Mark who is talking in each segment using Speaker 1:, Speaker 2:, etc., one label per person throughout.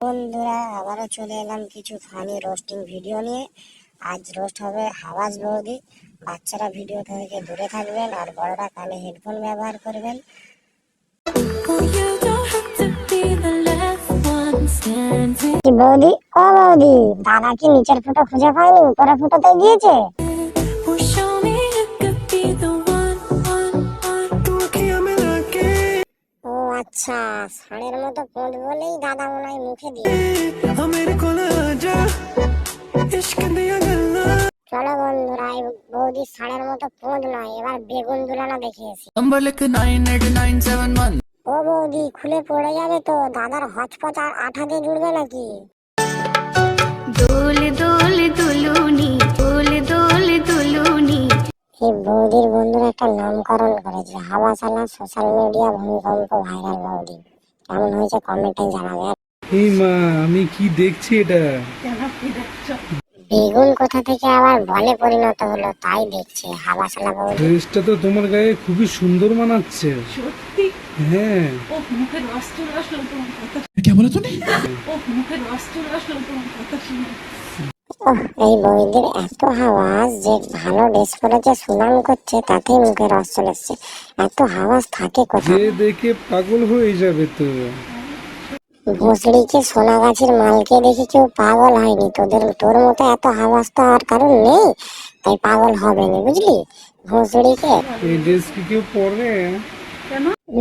Speaker 1: বন্ধুরা আবারও চলে এলাম কিছু ফানি রোস্টিং ভিডিও নিয়ে। আজ রোস্ট হবে হাওয়াজ বৌদি। বাচ্চারা ভিডিও থেকে দূরে থাকবেন আর বড়রা কানে হেডফোন ব্যবহার করবেন। বৌদি ও বৌদি, দাদা কি নিচের ফুটো খুঁজে পায়নি, উপরের ফুটোতে গিয়েছে? ও আচ্ছা, ষাঁড়ের মতো পোঁত বলেই দাদা মনে হয় মুখে দিয়ে। চলো বন্ধুরা, এই বৌদি ষাঁড়ের মতো পোঁত নয়, এবার বেগুন দুলানা দেখিয়েছি। ও বৌদি, খুলে পড়ে যাবে তো, দাদার হচপচ আর আঠা দিয়ে জুড়বে নাকি? এই বৌদির বন্ধুরা একটা নামকরণ করেছে, হাওয়াশালা সোশ্যাল মিডিয়া ভূমিকম্প ভাইরাল বৌদি। কেমন হয়েছে কমেন্টে জানাবে।
Speaker 2: এই মা, আমি কি দেখছি এটা?
Speaker 1: বেগুন কোথা থেকে আবার বলে পরিণত হলো তাই দেখছে হাওয়াশালা বৌদি।
Speaker 2: ড্রেসটা তো তোমার গায়ে খুবই সুন্দর মানাচ্ছে।
Speaker 3: সত্যি?
Speaker 2: হ্যাঁ।
Speaker 3: ও মুখের রস চলে আসলো তোমার কথা।
Speaker 2: কি বলে তুমি?
Speaker 3: ও মুখের রস চলে আসলো তোমার কথা শুনে।
Speaker 1: এই বৌদির এত হাওয়াজ যে ভালো ড্রেস পরেছে সুনাম করছে, তাতেই মুখে রস চলে এসছে। এত হাওয়াজ থাকে কোথায়?
Speaker 2: যে দেখে পাগল হয়ে যাবে তো।
Speaker 1: ভোসড়িকে সোনাগাছির মালকে দেখে কেউ পাগল হয়নি, তোর মতো এত হাওয়াজ তো আর কারণ নেই, তাই পাগল হবে না, বুঝলি? ভোসড়িকে
Speaker 2: এই ড্রেস কি কেউ পরে?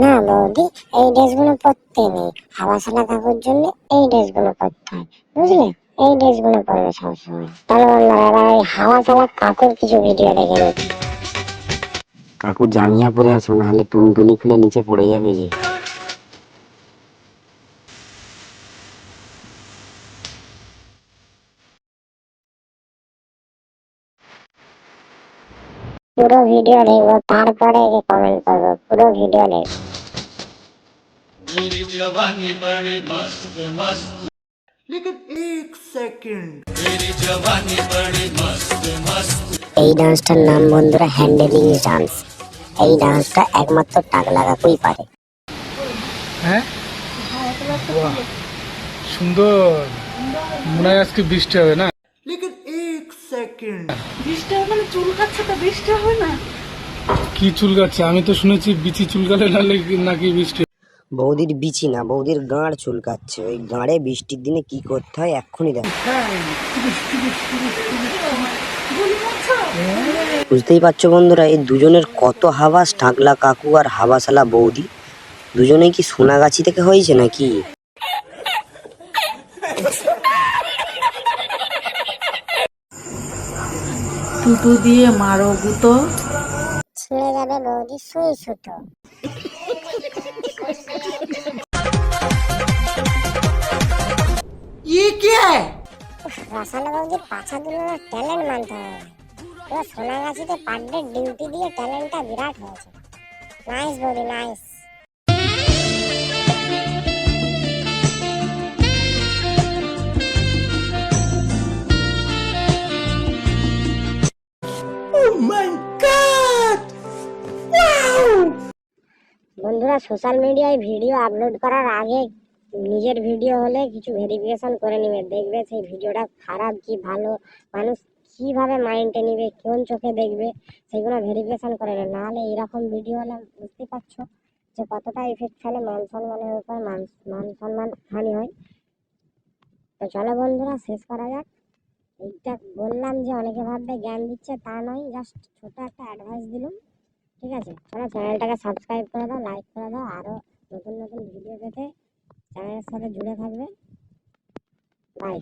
Speaker 1: না বৌদি, এই ড্রেসগুলো পরতে নেই, হাওয়াশালা কাকুর জন্য এই ড্রেসগুলো পরতে হয়, বুঝলে? এই ড্রেসগুলো পরবে সবসময়। চলো বন্ধুরা, এবার ওই হাওয়াশালা কাকুর কিছু ভিডিও দেখে নিই।
Speaker 4: কাকু জাঙ্গিয়া পরে আসো, নাহলে টুনটুনি খুলে নিচে পড়ে যাবে যে।
Speaker 1: পুরো ভিডিও দেখবো, তারপরে কমেন্ট করবো। পুরো ভিডিও দেখবো। এই ডান্সটার নাম বন্ধুরা হ্যান্ডেলিং ডান্স। এই ডান্সটা একমাত্র টাকলা কাকুই পারে।
Speaker 2: হ্যাঁ, সুন্দর। মনে হয় আজকে বৃষ্টি হবে না?
Speaker 3: বৃষ্টি মানে চুল কাচ্ছে, তো বৃষ্টি হয় না?
Speaker 2: কি চুলকাচ্ছে? আমি তো শুনেছি বিচি চুলকালে নাকি বৃষ্টি।
Speaker 4: বৌদির বিচি না, বৌদির গাঁড় চুলকাচ্ছে। ওই গাঁড়ে বৃষ্টির দিনে কি করতে হয় এক্ষুনি দেখ। বুঝতেই পারছো বন্ধুরা, এই দুজনের কত হাওয়াজ, টাকলা কাকু আর হাওয়াশালা বৌদি। দুজনেই কি সোনাগাছি থেকে হয়েছে নাকি?
Speaker 3: টুটু দিয়ে মারো গুতো,
Speaker 1: ছিঁড়ে যাবে বৌদি সুই সুতো। রাসালা বৌদির পাছা দুলানোর ট্যালেন্ট মানতে হবে। পুরো সোনাগাছিতে পার ডে ডিউটি দিয়ে ট্যালেন্টটা বিরাট হয়েছে। নাইস বৌদি, নাইস। বন্ধুরা, সোশ্যাল মিডিয়ায় ভিডিও আপলোড করার আগে নিজের ভিডিও হলে কিছু ভেরিফিকেশন করে নিবে, দেখবে সেই ভিডিওটা খারাপ কি ভালো, মানুষ কিভাবে মাইন্ডে নিবে, কোন চোখে দেখবে, সেগুলো ভেরিফিকেশন করে নেবে। নাহলে এরকম ভিডিও হলে বুঝতে পারছো যে কতটা ইফেক্ট ফেলে, মান সম্মানের উপর মান সম্মান হানি হয়। তো চলো বন্ধুরা, শেষ করা যাক। এইটা বললাম যে অনেকে ভাববে জ্ঞান দিচ্ছে, তা নয়, জাস্ট ছোট একটা অ্যাডভাইস দিলাম। ঠিক আছে, চলো চ্যানেলটাকে সাবস্ক্রাইব করে দাও, লাইক করে দাও, আরো নতুন নতুন ভিডিও পেতে চ্যানেলের সাথে জুড়ে থাকবে। বাই।